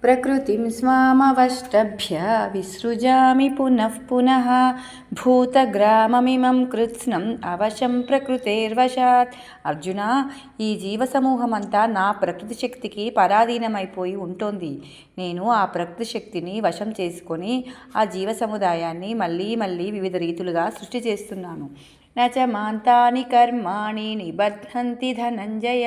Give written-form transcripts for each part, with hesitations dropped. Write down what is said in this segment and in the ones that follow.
प्रकृतिं स्वामवष्टभ्य विसृजामि पुनः पुनः భూతగ్రామమిమం కృత్స్నం అవశం ప్రకృతేర్వశాత్. అర్జున, ఈ జీవ సమూహమంతా నా ప్రకృతి శక్తికి పరాధీనమైపోయి ఉంటోంది. నేను ఆ ప్రకృతి శక్తిని వశం చేసుకొని ఆ జీవ సముదాయాన్ని మళ్ళీ మళ్ళీ వివిధ రీతులుగా సృష్టి చేస్తున్నాను. నచమాంతాని కర్మాణి నిబధ్నంతి ధనంజయ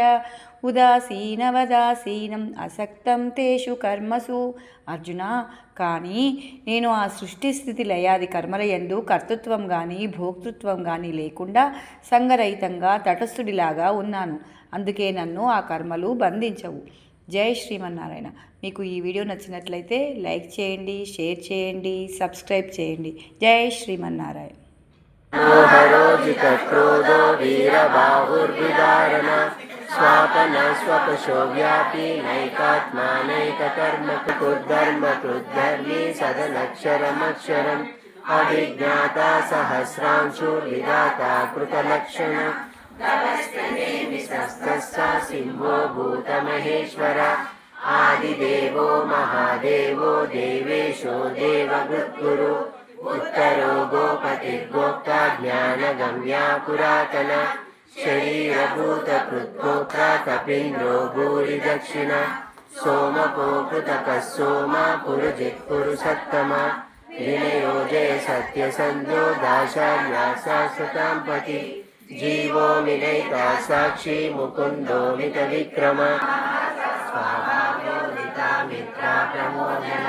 ఉదాసీనవదాసీనం అసక్తం తేషు కర్మసు. అర్జున, కానీ నేను ఆ సృష్టి స్థితి లయాది కర్మల యందు కర్తృత్వం కానీ భోక్తృత్వం కానీ లేకుండా సంగరహితంగా తటస్థుడిలాగా ఉన్నాను. అందుకే నన్ను ఆ కర్మలు బంధించవు. జై శ్రీమన్నారాయణ. మీకు ఈ వీడియో నచ్చినట్లయితే లైక్ చేయండి, షేర్ చేయండి, సబ్స్క్రైబ్ చేయండి. జై శ్రీమన్నారాయణ. క్రోధో వీరబాహుర్విదారణ స్వాపన స్వపశో వ్యాపీ నైకాత్మానైకకర్మ కృద్ధర్మ కృద్ధర్మీ సదనక్షరమక్షరం అవిజ్ఞాత సహస్రాంశుర్విధాత కృతలక్షణ సింహో భూతమహేశ్వర ఆదిదేవో మహాదేవో దేవేశో దేవగురు ఉత్తరో గోపతిర్గోప్తా జ్ఞానగమ్యా పురాతన శరీరభూతకృద్గోప్త కపీంద్రో భూరి దక్షిణ సోమపోకృతకः సోమ పురుజిత్పురుషత్తమ వినయో జయ సత్యసంధో దాశాన్యాసాసతాం పతి జీవో వినయితా సాక్షి ముకుందో మిత విక్రమ స్వభావో మిత్రా ప్రమోదన